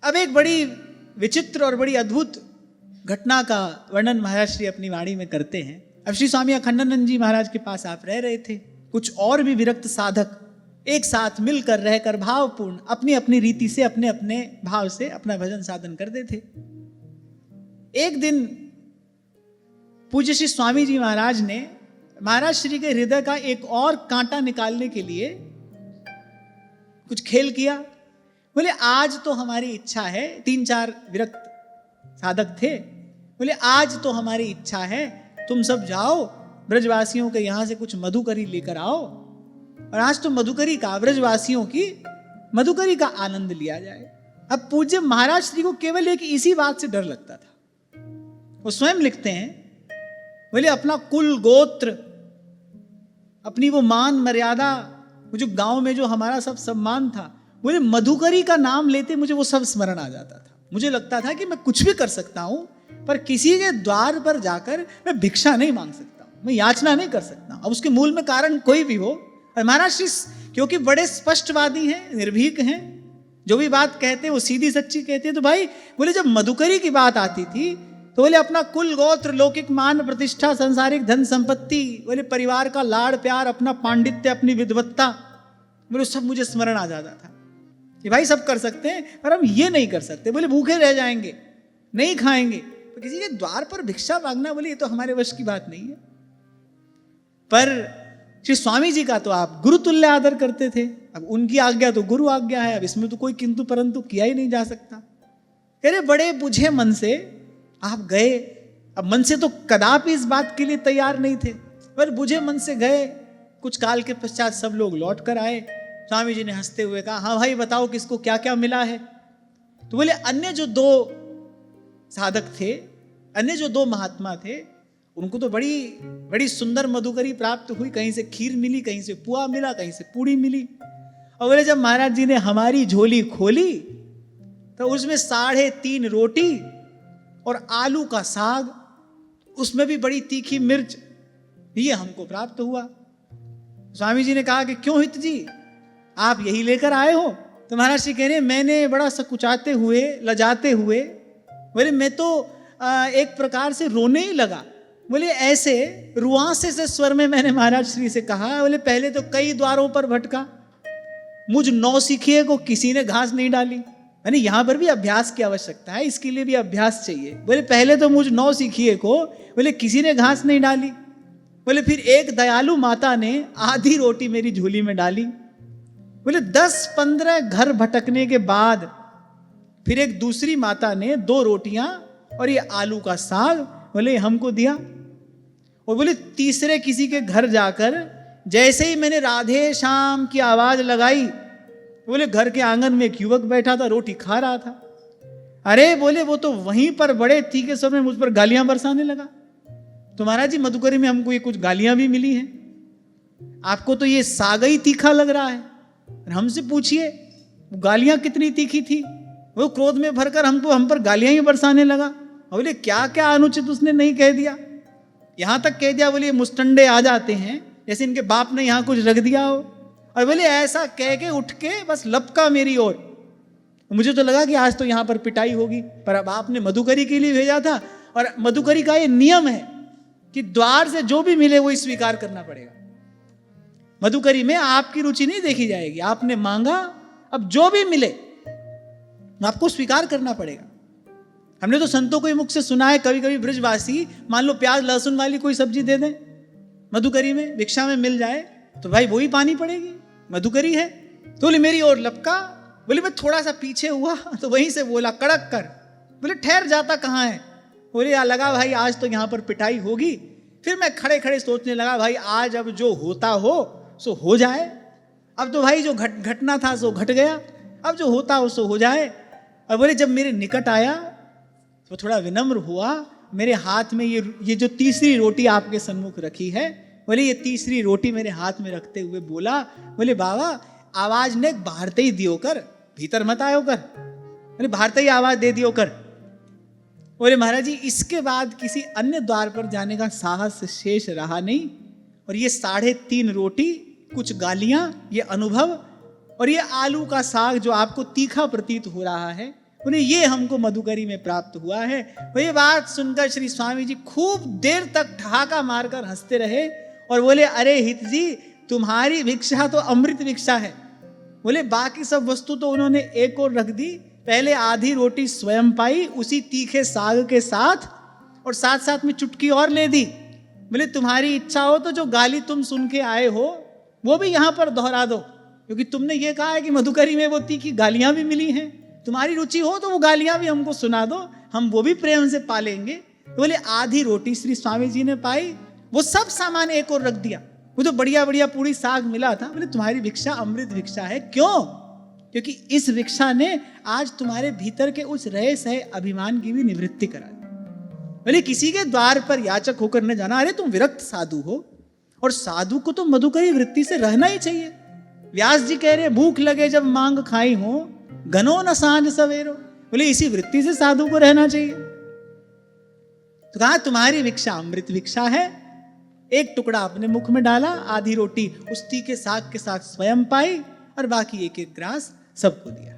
अब एक बड़ी विचित्र और बड़ी अद्भुत घटना का वर्णन महाराज श्री अपनी वाणी में करते हैं। अब श्री स्वामी अखंडानंद जी महाराज के पास आप रह रहे थे। कुछ और भी विरक्त साधक एक साथ मिलकर रहकर भावपूर्ण अपनी अपनी रीति से अपने अपने भाव से अपना भजन साधन करते थे। एक दिन पूज्य श्री स्वामी जी महाराज ने महाराज श्री के हृदय का एक और कांटा निकालने के लिए कुछ खेल किया। बोले आज तो हमारी इच्छा है, 3-4 विरक्त साधक थे, बोले आज तो हमारी इच्छा है तुम सब जाओ ब्रजवासियों के यहां से कुछ मधुकरी लेकर आओ और आज तो मधुकरी का ब्रजवासियों की मधुकरी का आनंद लिया जाए। अब पूज्य महाराज श्री को केवल एक इसी बात से डर लगता था। वो स्वयं लिखते हैं, बोले अपना कुल गोत्र, अपनी वो मान मर्यादा, वो जो गांव में जो हमारा सब सम्मान था, मुझे मधुकरी का नाम लेते मुझे वो सब स्मरण आ जाता था। मुझे लगता था कि मैं कुछ भी कर सकता हूं पर किसी के द्वार पर जाकर मैं भिक्षा नहीं मांग सकता, मैं याचना नहीं कर सकता। अब उसके मूल में कारण कोई भी हो, और महाराज श्री क्योंकि बड़े स्पष्टवादी हैं, निर्भीक हैं, जो भी बात कहते हैं वो सीधी सच्ची कहते हैं। तो भाई बोले जब मधुकरी की बात आती थी तो बोले अपना कुल गोत्र, लौकिक मान प्रतिष्ठा, संसारिक धन संपत्ति, बोले परिवार का लाड़ प्यार, अपना पांडित्य, अपनी विद्वत्ता, बोले सब मुझे स्मरण आ जाता था कि भाई सब कर सकते हैं पर हम ये नहीं कर सकते। बोले भूखे रह जाएंगे, नहीं खाएंगे, तो किसी के द्वार पर भिक्षा मांगना बोले ये तो हमारे वश की बात नहीं है। पर श्री स्वामी जी का तो आप गुरु तुल्य आदर करते थे। अब उनकी आज्ञा तो गुरु आज्ञा है, अब इसमें तो कोई किंतु परंतु किया ही नहीं जा सकता। कह रहे बड़े बुझे मन से आप गए। अब मन से तो कदापि इस बात के लिए तैयार नहीं थे, पर बुझे मन से गए। कुछ काल के पश्चात सब लोग लौट कर आए। स्वामी जी ने हंसते हुए कहा, हाँ भाई बताओ किसको क्या क्या मिला है। तो बोले अन्य जो 2 साधक थे, अन्य जो 2 महात्मा थे, उनको तो बड़ी बड़ी सुंदर मधुकरी प्राप्त हुई। कहीं से खीर मिली, कहीं से पुआ मिला, कहीं से पूड़ी मिली। और बोले जब महाराज जी ने हमारी झोली खोली तो उसमें 3.5 रोटी और आलू का साग, उसमें भी बड़ी तीखी मिर्च, ये हमको प्राप्त हुआ। स्वामी जी ने कहा कि क्यों हित जी आप यही लेकर आए हो? तो महाराज जी कह रहे मैंने बड़ा सकुचाते हुए, लजाते हुए, बोले मैं तो एक प्रकार से रोने ही लगा। बोले ऐसे रुआंसे से स्वर में मैंने महाराज श्री से कहा, बोले पहले तो कई द्वारों पर भटका, मुझ नौसिखिए को किसी ने घास नहीं डाली। यानी यहां पर भी अभ्यास की आवश्यकता है, इसके लिए भी अभ्यास चाहिए। बोले पहले तो मुझ नौसिखिए को बोले किसी ने घास नहीं डाली। बोले फिर एक दयालु माता ने आधी रोटी मेरी झोली में डाली। बोले 10-15 घर भटकने के बाद फिर एक दूसरी माता ने 2 रोटियां और ये आलू का साग बोले हमको दिया। और बोले तीसरे किसी के घर जाकर जैसे ही मैंने राधे श्याम की आवाज लगाई, बोले घर के आंगन में एक युवक बैठा था, रोटी खा रहा था। अरे बोले वो तो वहीं पर बड़े तीखे स्वर में मुझ पर गालियां बरसाने लगा। तो महाराज जी मधुकरी में हमको ये कुछ गालियां भी मिली हैं, आपको तो ये साग ही तीखा लग रहा है। हमसे पूछिए गालियां कितनी तीखी थी। वो क्रोध में भरकर हम पर गालियां ही बरसाने लगा। बोले क्या क्या अनुचित उसने नहीं कह दिया, यहां तक कह दिया बोले मुस्टंडे आ जाते हैं जैसे इनके बाप ने यहां कुछ रख दिया हो। और बोले ऐसा कह के उठ के बस लपका मेरी ओर। मुझे तो लगा कि आज तो यहां पर पिटाई होगी, पर अब आपने मधुकरी के लिए भेजा था और मधुकरी का ये नियम है कि द्वार से जो भी मिले वो स्वीकार करना पड़ेगा। मधुकरी में आपकी रुचि नहीं देखी जाएगी, आपने मांगा, अब जो भी मिले आपको स्वीकार करना पड़ेगा। हमने तो संतों को मुख से सुना है, कभी कभी ब्रजवासी मान लो प्याज लहसुन वाली कोई सब्जी दे दें मधुकरी में, भिक्षा में मिल जाए तो भाई वो ही पानी पड़ेगी, मधुकरी है। तो बोले मेरी ओर लपका। बोले मैं थोड़ा सा पीछे हुआ तो वहीं से बोला कड़क कर। बोले ठहर जाता कहाँ है? बोले या लगा भाई आज तो यहाँ पर पिटाई होगी। फिर मैं खड़े खड़े सोचने लगा भाई आज अब जो होता हो सो हो जाए। अब तो भाई जो घटना था सो घट गया, अब जो होता हो सो हो जाए। और बोले जब मेरे निकट आया तो थोड़ा विनम्र हुआ, मेरे हाथ में ये जो तीसरी रोटी आपके सन्मुख रखी है, बोले ये तीसरी रोटी मेरे हाथ में रखते हुए बोला, बोले बाबा आवाज ने बाहरते ही दियो कर, भीतर मत आयो कर, बोले बाहरते ही आवाज दे दियो कर। बोले महाराज जी इसके बाद किसी अन्य द्वार पर जाने का साहस शेष रहा नहीं। और ये 3.5 रोटी, कुछ गालियां, ये अनुभव और ये आलू का साग जो आपको तीखा प्रतीत हो रहा है, उन्हें ये हमको मधुकरी में प्राप्त हुआ है। वो ये बात सुनकर श्री स्वामी जी खूब देर तक ठहाका मारकर हंसते रहे और बोले, अरे हित जी, तुम्हारी भिक्षा तो अमृत भिक्षा है। बोले बाकी सब वस्तु तो उन्होंने एक और रख दी, पहले आधी रोटी स्वयं पाई उसी तीखे साग के साथ, और साथ साथ में चुटकी और ले दी। बोले तुम्हारी इच्छा हो तो जो गाली तुम सुन के आए हो वो भी यहाँ पर दोहरा दो, क्योंकि तुमने ये कहा है कि मधुकरी में वो तीखी गालियां भी मिली हैं, तुम्हारी रुचि हो तो वो गालियां भी हमको सुना दो, हम वो भी प्रेम से पालेंगे। तो बोले आधी रोटी श्री स्वामी जी ने पाई, वो सब सामान एक और रख दिया, वो जो बढ़िया बढ़िया पूरी साग मिला था। बोले तुम्हारी भिक्षा अमृत भिक्षा है। क्यों? क्योंकि इस भिक्षा ने आज तुम्हारे भीतर के उस रहे सहे अभिमान की भी निवृत्ति करा दी। बोले किसी के द्वार पर याचक होकर न जाना, अरे तुम विरक्त साधु हो, और साधु को तो मधुकरी वृत्ति से रहना ही चाहिए। व्यास जी कह रहे भूख लगे जब मांग खाई हो, घनो न सांझ सवेरो। बोले इसी वृत्ति से साधु को रहना चाहिए। तो कहा तुम्हारी भिक्षा अमृत भिक्षा है। एक टुकड़ा अपने मुख में डाला, आधी रोटी उस तीखे साग के साथ स्वयं पाई, और बाकी एक एक ग्रास सबको दिया।